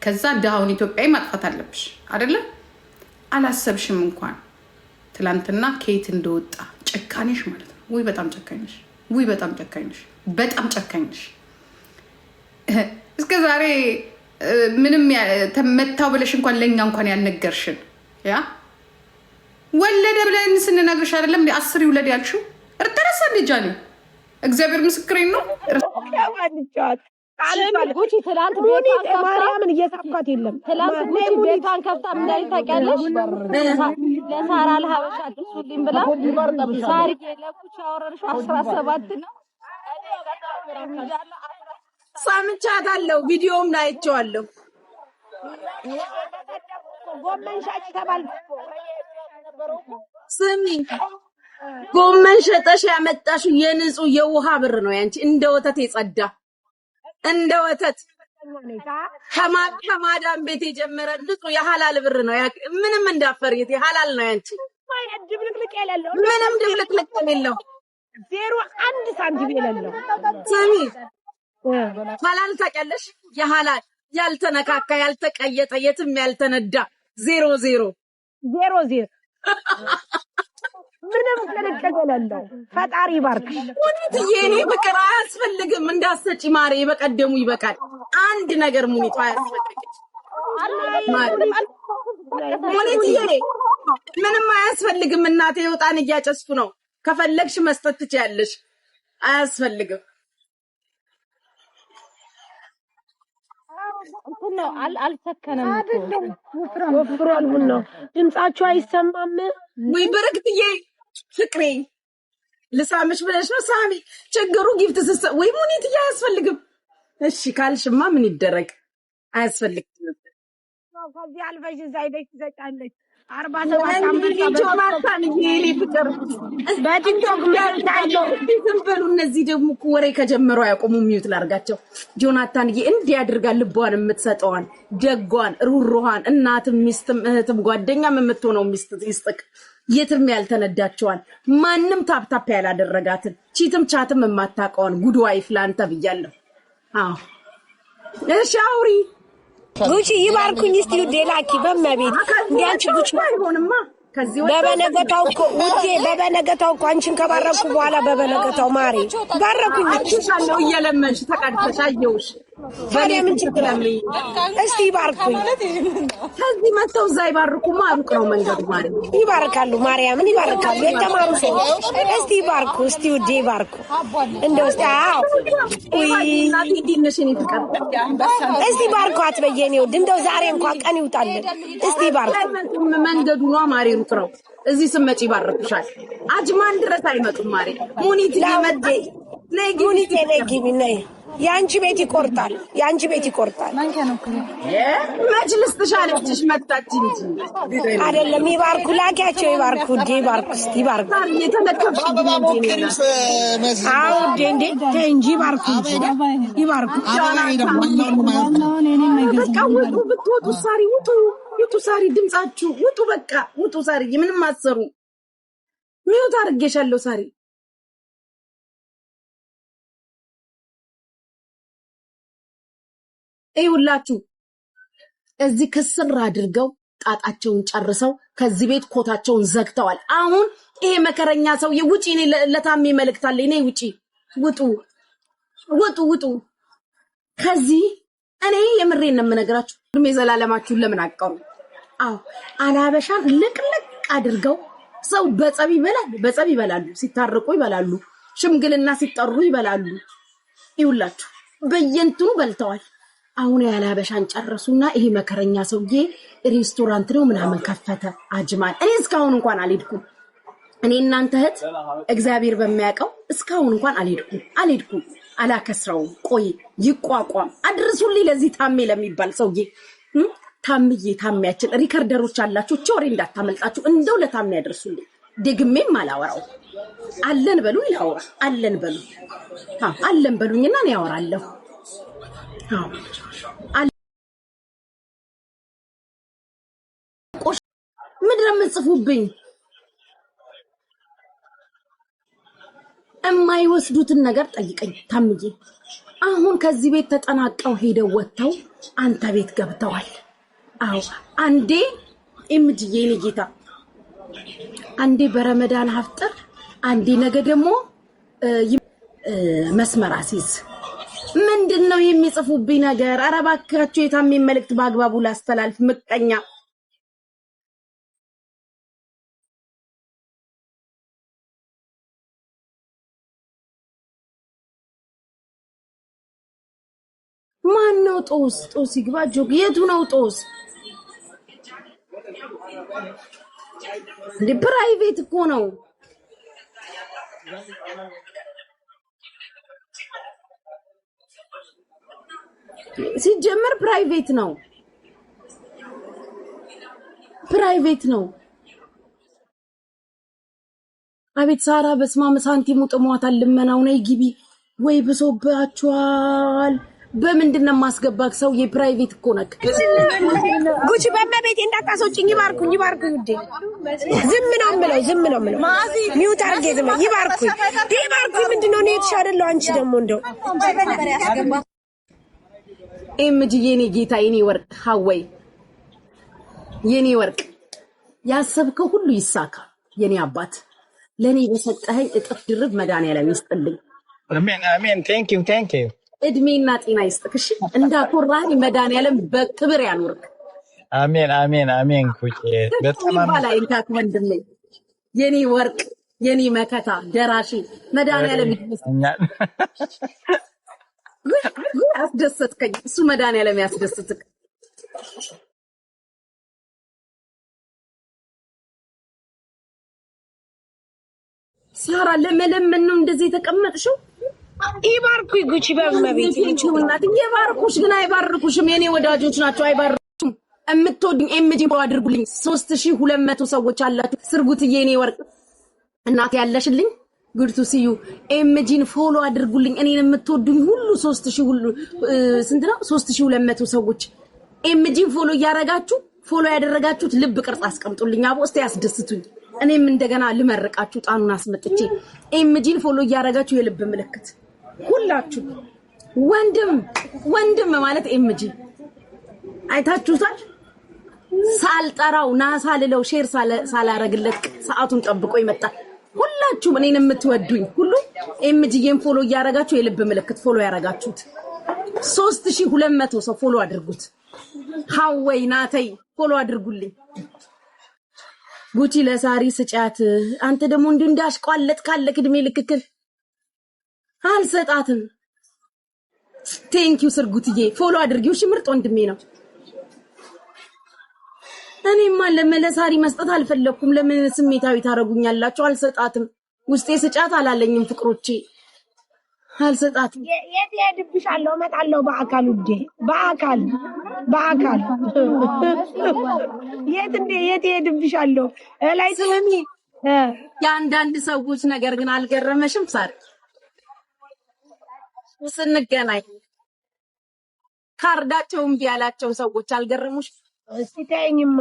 ከዛ ዳውን ኢትዮጵያዊ ማጥፋት አለብሽ አይደለ? አላሰብሽም እንኳን ትላንትና ከየት እንደወጣ ጨካኔሽ ማለት ነው። ውይ በጣም ጨካኝሽ፣ ውይ በጣም ጨካኝሽ፣ በጣም ጨካኝሽ። እስከ ዛሬ ምንም ተመታው ብለሽ እንኳን ለእኛ እንኳን ያልነገርሽን ያ ወለደ ብለን ስንነግርሽ አይደለም 10 ይውለድ ያልሽው እርተረሳ ልጃኒ እግዚአብሔር ምስክሬን ነው። ጉቺ ትላንት ማርያምን እየሳኳት የለም። ትላንት ጉቺ ቤቷን ከፍታ ምን ላይ ታውቂያለሽ? ለሳራ ለሀበሻ ድሱልኝ ብላ ሳሪ ለጉቺ አወረርሽ 17 ነው። ሰምቻታለሁ፣ ቪዲዮም ላይ አይቼዋለሁ። ጎመን ሻጭ ተባልኩ። ስሚ ጎመን ሸጠሽ ያመጣሽው የንጹህ የውሃ ብር ነው ያንቺ፣ እንደ ወተት የጸዳ እንደ ወተት ከማዳም ቤት የጀመረ ንጹህ የሐላል ብር ነው። ምንም እንዳፈርየት የሐላል ነው ያንቺ። ድብልቅልቅ የሌለው ምንም ድብልቅልቅ የሌለው 0.1 ሳንቲም የሌለው። ስሚ ሐላል ታውቂያለሽ? የሐላል ያልተነካካ ያልተቀየጠ የትም ያልተነዳ 0 ምንም ከለከለ የሌለው። ፈጣሪ ባርክ። ሙኒት የኔ ፍቅር አያስፈልግም እንዳሰጪ ማሬ፣ በቀደሙ ይበቃል። አንድ ነገር ሙኒት አያስፈልግም። ሙኒት ምንም አያስፈልግም። እናቴ ወጣን እያጨስኩ ነው። ከፈለግሽ መስጠት ትችያለሽ። አያስፈልግም። ነው አልተከነም ወፍሯል። ቡና ድምጻችሁ አይሰማም ወይ? በረክትዬ ፍቅሬ ልሳምሽ ብለሽ ነው ሳሚ። ችግሩ ጊፍት ወይ ሙኒት አያስፈልግም። እሺ ካልሽማ ምን ይደረግ? አያስፈልግም። ከዚህ አልፈሽ ዘይደሽ ትዘጫለሽ። 47 አመት ጆናታን ይሄ ፍቅር በቲክቶክ ምንታለው ዝምበሉ። እነዚህ ደግሞ ወሬ ከጀመሩ አያቆሙ። ሚዩት ላርጋቸው። ጆናታን እንዲህ ያድርጋ ልቧን የምትሰጠዋን ደጓን ሩሩሃን እናትም ሚስትም እህትም ጓደኛም የምትሆነው ሚስት ይስጥቅ። የትም ያልተነዳቸዋን ማንም ታፕታፕ ያላደረጋትን ቺትም ቻትም የማታውቀውን ጉድ ዋይፍ ላንተ ብያለሁ። አዎ እሺ አውሪ ጉቺ ይባርኩኝ እስቲ ዴላኪ በመቤት እንዲያንቺ ጉቺ አይሆንማ። ከዚህ ወጣ በበነገታው እኮ ውዴ በበነገታው እኮ አንቺን ከባረኩ በኋላ በበነገታው ማሪ ባረኩኝ። አንቺሻለው እየለመንሽ ተቀድተሽ አየውሽ። ታዲያ ምን ችግር አለ? እስቲ ይባርኩኝ። ከዚህ መተው እዛ ይባርኩማ። ሩቅ ነው መንገዱ ማሪ። ይባርካሉ፣ ማርያምን ይባርካሉ። የተማሩ ሰዎች እስቲ ይባርኩ። እስቲ ውዴ ይባርኩ። እንደው እስቲ አዎ ወይ እናቴ ዲነሽን ይፍቀር። እስቲ ባርኳት በየኔ ውድ። እንደው ዛሬ እንኳን ቀን ይውጣልን። እስቲ ባርኩ። መንገዱ ነው ማሪ፣ ሩቅ ነው። እዚህ ስመጪ ይባርኩሻል። አጅማን ድረስ አይመጡም ማሪ። ሙኒት ይመጣ ሙኒት ነግቢ ነይ። ያንቺ ቤት ይቆርጣል፣ ያንቺ ቤት ይቆርጣል። መጅልስ ተሻለችሽ መጣች እንጂ አይደለም። ይባርኩ፣ ላኪያቸው ይባርኩ። ዲ ይባርኩ፣ እስቲ ይባርኩ። የተለከፍሽ አው እንዴ እንጂ ይባርኩ፣ ይባርኩ። በቃ ውጡ፣ ብትወጡ ሳሪ ውጡ፣ ውጡ ሳሪ፣ ድምጻችሁ ውጡ፣ በቃ ውጡ ሳሪ። ምንም አሰሩ ሚውት አድርጌሻለሁ ሳሪ። ይውላችሁ እዚህ ክስር አድርገው ጣጣቸውን ጨርሰው ከዚህ ቤት ኮታቸውን ዘግተዋል። አሁን ይሄ መከረኛ ሰውዬ ውጪ፣ እኔ ለታሜ መልእክታለኝ። እኔ ውጪ፣ ውጡ፣ ውጡ፣ ውጡ ከዚህ። እኔ የምሬን ነው የምነግራችሁ። እድሜ ዘላለማችሁን ለምን አቀሩ? አዎ አላበሻን ልቅልቅ አድርገው ሰው በጸብ ይበላል፣ በጸብ ይበላሉ፣ ሲታረቁ ይበላሉ፣ ሽምግልና ሲጠሩ ይበላሉ። ይውላችሁ በየንትኑ በልተዋል። አሁን ያላበሻን ጨረሱና ይሄ መከረኛ ሰውዬ ሬስቶራንት ነው ምናምን ከፈተ። አጅማን እኔ እስካሁን እንኳን አልሄድኩም። እኔ እናንተ እህት እግዚአብሔር በሚያውቀው እስካሁን እንኳን አልሄድኩም። አላከስረውም። ቆይ ይቋቋም። አድርሱልኝ ለዚህ ታሜ ለሚባል ሰውዬ። ታሜያችን ሪከርደሮች አላችሁ፣ ቾሪ እንዳታመልጣችሁ። እንደው ለታሜ አድርሱልኝ። ደግሜም አላወራው። አለን በሉ ይላውራ። አለን በሉ አለን በሉኝና እኔ ያወራለሁ። ምድረ ምጽፉብኝ የማይወስዱትን ነገር ጠይቀኝ ታምዬ። አሁን ከዚህ ቤት ተጠናቀው ሄደው ወጥተው አንተ ቤት ገብተዋል። አዎ አንዴ እምጅዬ የኔ ጌታ አንዴ በረመዳን አፍጥር አንዴ ነገ ደግሞ መስመር አሲዝ ምንድነው የሚጽፉብኝ ነገር? ኧረ እባካችሁ የታሜን መልእክት በአግባቡ ላስተላልፍ። ምቀኛ ማን ነው? ጦስ ይግባ ጆግ። የቱ ነው ጦስ? እንደ ፕራይቬት እኮ ነው። ሲጀመር ፕራይቬት ነው። አቤት ሳራ በስማም ሳንቲሙ ጥሟታል። ልመናው ነይ ግቢ ወይ ብሶባችኋል። በምንድነው ማስገባክ? ሰው የፕራይቬት እኮ ነክ ጉቺ በመቤት እንዳታሶጭኝ። ይባርኩኝ እንዴ ዝም ነው የምለው ሚውት አድርጌ ዝም ይባርኩኝ። ምንድነው ነው የተሻለው? አንቺ ደግሞ እንደው ኤምጂ የኔ ጌታ የኔ ወርቅ ሀወይ የኔ ወርቅ ያሰብከው ሁሉ ይሳካ። የኔ አባት ለኔ በሰጠኸኝ እጥፍ ድርብ መድኃኒዓለም ይስጥልኝ። አሜን። ቴንክ ዩ እድሜና ጤና ይስጥክሽ። እንዳኮራኝ መድኃኒዓለም በክብር ያኖርክ። አሜን። ኩጭ በጣም ባላይ እንታክ ወንድሜ የኔ ወርቅ የኔ መከታ ደራሺ መድኃኒዓለም ይመስገን። አስደሰትከኝ። እሱ መድኃኒዓለም ያስደስትክ። ሳራ ለመለመን ነው እንደዚህ የተቀመጥሽው? ይባርኩኝ ጉቺ በመቤት እናት ይባርኩሽ። ግን አይባርኩሽም። የኔ ወዳጆች ናቸው። አይባርኩሽም። እምትወዱኝ ኤምጂ ብሎ አድርጉልኝ። 3200 ሰዎች አላችሁ። ስርጉትዬ የኔ ወርቅ እናት ያለሽልኝ ጉርቱ ሲዩ ኤምጂን ፎሎ አድርጉልኝ። እኔን የምትወዱኝ ሁሉ 3000 ሁሉ ስንት ነው? 3200 ሰዎች ኤምጂን ፎሎ ያረጋችሁ ፎሎ ያደረጋችሁት ልብ ቅርጽ አስቀምጡልኝ። አቦ እስቲ ያስደስቱኝ። እኔም እንደገና ልመርቃችሁ ጣኑን አስመጥቼ ኤምጂን ፎሎ ያረጋችሁ የልብ ምልክት ሁላችሁ ወንድም ማለት ኤምጂ አይታችሁታል። ሳልጠራው ናሳልለው ሼር ሳላረግለት ሰዓቱን ጠብቆ ይመጣል። ሁላችሁም እኔን የምትወዱኝ ሁሉ ኤምጂዬን ፎሎ ያረጋችሁ የልብ ምልክት ፎሎ ያረጋችሁት 3200 ሰው ፎሎ አድርጉት። ሀወይ ናተይ ፎሎ አድርጉልኝ። ጉቺ ለሳሪ ስጫት። አንተ ደግሞ እንዲሁ እንዳሽቋለጥ ካለ እድሜ ልክክል አልሰጣትም። ቴንኪው ስርጉትዬ ፎሎ አድርጊው። እሺ ምርጥ ወንድሜ ነው። እኔማ ለሳሪ መስጠት አልፈለኩም። ለምን ስሜታዊ ታረጉኛላችሁ? አልሰጣትም። ውስጤ ስጫት አላለኝም። ፍቅሮቼ አልሰጣትም። የት ሄድብሻለሁ? እመጣለሁ በአካል ውዴ፣ በአካል የት ሄድብሻለሁ? ላይ ስሚ፣ የአንዳንድ ሰዎች ነገር ግን አልገረመሽም? ሳሪ ስንገናኝ ካርዳቸውን ቢያላቸው ሰዎች አልገረሙሽ? እስቲ ተይኝማ፣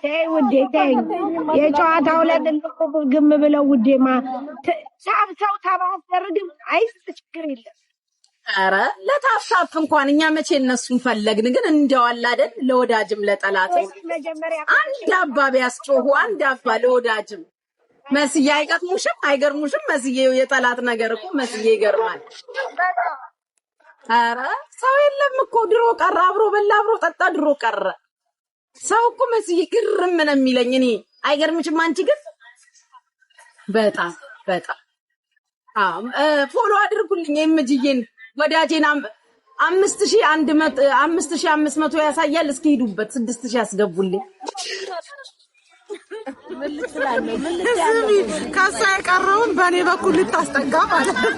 ተይ ውዴ ተይ። የጨዋታው ለጥልቁ ግም ብለው ውዴማ ሰው ታባስደርግም አይስጥ ችግር የለም። ኧረ ለታፍታፍ እንኳን እኛ መቼ እነሱን ፈለግን? ግን እንደው አለ አይደል ለወዳጅም ለጠላት አንድ አባ ቢያስጮሁ አንድ አባ ለወዳጅም። መስዬ አይቀጥሙሽም? አይገርሙሽም? መስዬ የጠላት ነገር እኮ መስዬ ይገርማል። ኧረ ሰው የለም እኮ ድሮ ቀረ። አብሮ በላ አብሮ ጠጣ ድሮ ቀረ። ሰው እኮ መስዬ ግርም ነው የሚለኝ እኔ። አይገርምሽም? አንቺ ግን በጣም ፎሎ አድርጉልኝ ኤምጂዬን ወዳጄን 5500 ያሳያል። እስኪ ሂዱበት 6000 ያስገቡልኝ። ካሳ የቀረውን በእኔ በኩል ልታስጠጋ ማለት ነው።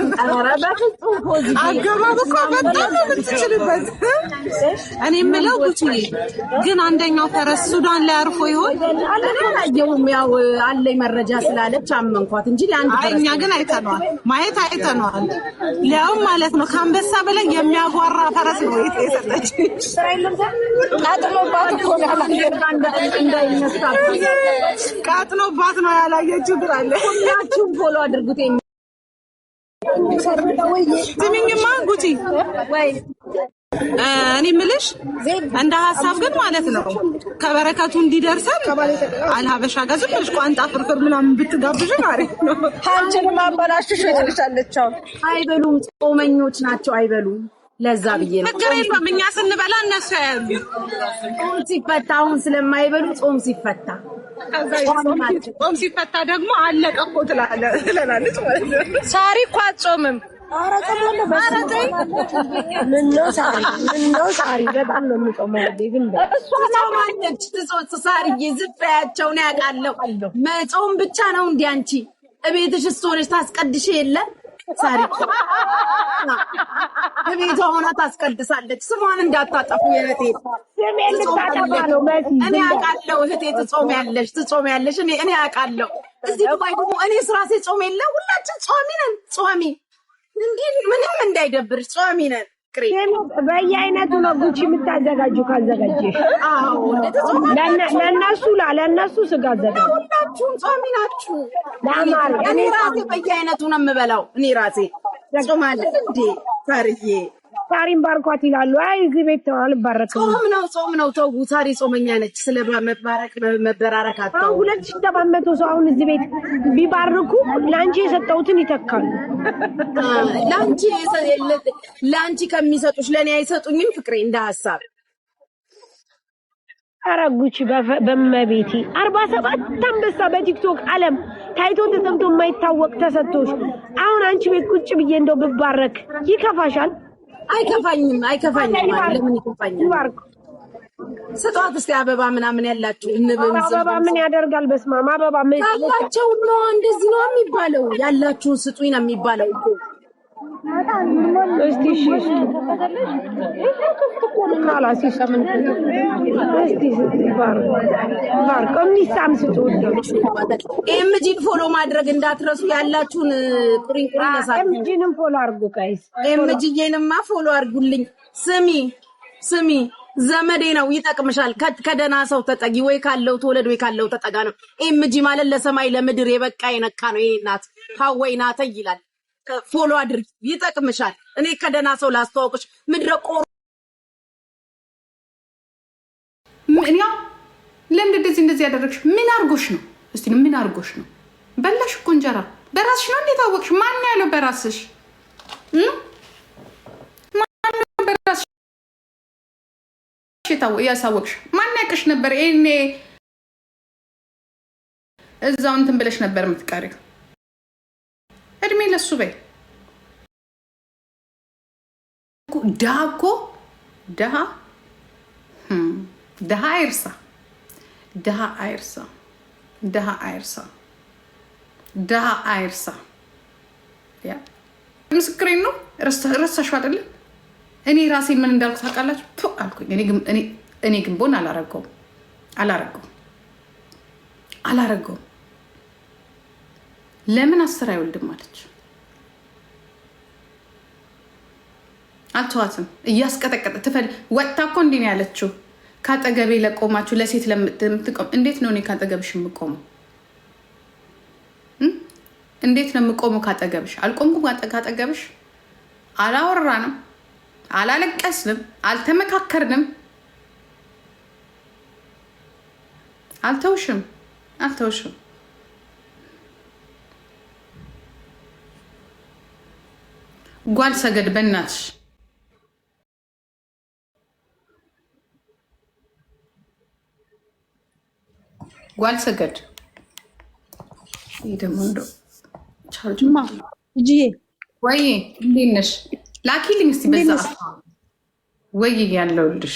አገባብ እኮ በጣም ነው የምትችልበት። እኔ የምለው ጉቺ ግን አንደኛው ፈረስ ሱዳን ላይ አርፎ ይሆን? አላየሁም። ያው አለኝ መረጃ ስላለች አመንኳት እንጂ አንድ ፈረስ እኛ ግን አይተነዋል፣ ማየት አይተነዋል። ሊያውም ማለት ነው ከአንበሳ በላይ የሚያጓራ ፈረስ ነው የሰጠች። ቃጥሎባት ነው ያላየችው ብላለች። ሁላችሁም ፎሎ አድርጉት። ስሚኝማ ጉቺ ወይ እኔ ምልሽ እንደ ሀሳብ ግን ማለት ነው ከበረከቱ እንዲደርሰን አልሀበሻ ጋር ዝም ብለሽ ቋንጣ ፍርፍር ምናምን ብትጋብዥን አሪፍ ነው። አንቺንም አበላሽሽ ትልሻለች። አይበሉም፣ ጾመኞች ናቸው አይበሉም። ለዛ ብዬ ነው። ችግር የለውም እኛ ስንበላ እነሱ ያያሉ። ጾም ሲፈታ አሁን ስለማይበሉ ጾም ሲፈታ ጾም ሲፈታ ደግሞ አለቀ እኮ ትላለች ማለት ነው። ሳሪ እኮ አትጾምም። ኧረ ጾማለሁ። ምነው ሳሪ በጣም ነው የምጾመው። ግን እሷ ማነች ትጾም? ሳሪዬ ዝም በያቸው ነው ያውቃለሁ። መጾም ብቻ ነው እንዴ አንቺ? እቤትሽ ሆነሽ ታስቀድሽ የለ ሳሪ እቤቷ ሆና ታስቀድሳለች። ስሟን እንዳታጠፉ የእህቴ ስሜን ልታጠፋ ነው መሲ። እኔ አውቃለሁ እህቴ ትጾሚያለሽ። እኔ አውቃለሁ። እዚህ ዱባይ ደግሞ እኔ ስራሴ ጾም የለ ሁላችን ጾሚ ነን። ጾሚ እንዲህ ምንም እንዳይደብርሽ ጾሚ ነን። በየአይነቱ ነው ጉቺ የምታዘጋጁ ካዘጋጀሽ። አዎ ለእነሱ ስጋ አዘጋጅ። ሁላችሁም ጾሚ ናችሁ። ለአማር እኔ ራሴ በየአይነቱ ነው የምበላው። እኔ ራሴ ጾማለሁ እንዴ ሳርዬ። ሳሪን ባርኳት ይላሉ። አይ እዚህ ቤት አልባረክም። ጾም ነው ተው። ሳሪ ጾመኛ ነች። ስለ መበራረክ አታው 2700 ሰው አሁን እዚህ ቤት ቢባርኩ ለአንቺ የሰጠውትን ይተካሉ። ለአንቺ ከሚሰጡሽ ለእኔ አይሰጡኝም። ፍቅሬ እንደ ሀሳብ አረጉች በመቤቴ 47 አንበሳ በቲክቶክ ዓለም ታይቶ ተሰምቶ የማይታወቅ ተሰጥቶሽ አሁን አንቺ ቤት ቁጭ ብዬ እንደው ብባረክ ይከፋሻል? አይከፋኝም። ለምን ይከፋኛል? ስጧት እስቲ አበባ ምናምን ያላችሁ አበባ ምን ያደርጋል? በስማማ አበባ ምን ያላችሁ ነው? እንደዚህ ነው የሚባለው። ያላችሁን ስጡኝ ነው የሚባለው እኮ። እስቲ እሺ ካላስ ይሰምን እስቲ ባር ቆሚሳም ስጡ። ኤምጂን ፎሎ ማድረግ እንዳትረሱ። ያላችሁን ቁሪን ያሳችሁ። ኤምጂንም ፎሎ አድርጉ ጋይስ። ኤምጂዬንማ ፎሎ አድርጉልኝ። ስሚ ዘመዴ ነው፣ ይጠቅምሻል። ከደና ሰው ተጠጊ። ወይ ካለው ተወለድ ወይ ካለው ተጠጋ ነው። ኤምጂ ማለት ለሰማይ ለምድር የበቃ የነካ ነው። ይሄ እናት ሀወይ ናተ ይላል። ፎሎ አድርጊ፣ ይጠቅምሻል። እኔ ከደና ሰው ላስተዋውቅሽ። ምድረ ቆሮ ምን ያ ለምን እንደዚህ ያደረግሽ? ምን አርጎሽ ነው? እስቲ ምን አርጎሽ ነው? በላሽ እኮ እንጀራ በራስሽ ነው። እንዴት አወቅሽ? ማን ያለው በራስሽ? ማን በራስሽ ያሳወቅሽ? ማን ያውቅሽ ነበር? እኔ እዛው እንትን ብለሽ ነበር የምትቀሪው። እድሜ ለሱ በይ። ድሃ አይርሳ። ያ ምስክሬን ነው። ረሳሽው አይደለም? እኔ ራሴ ምን እንዳልኩ ታውቃላችሁ? አልኩኝ። እኔ ግን ቦን አላረገውም። ለምን 10 አይወልድም አለች። አልተዋትም። እያስቀጠቀጠ ወጥታ እኮ እንዲህ ነው ያለችው። ካጠገቤ ለቆማችሁ ለሴት ለምትቆም እንዴት ነው እኔ ካጠገብሽ የምቆመው? እንዴት ነው የምቆመው ካጠገብሽ? አልቆምኩም ካጠገብሽ። አላወራንም፣ አላለቀስንም፣ አልተመካከርንም። አልተውሽም። ጓል ሰገድ በእናትሽ ጓል ሰገድ። ይሄ ደግሞ እንደው ቻርጅማ እጂዬ ወይ እንዴት ነሽ? ላኪልኝ እስቲ በዛ ወይ ያለውልሽ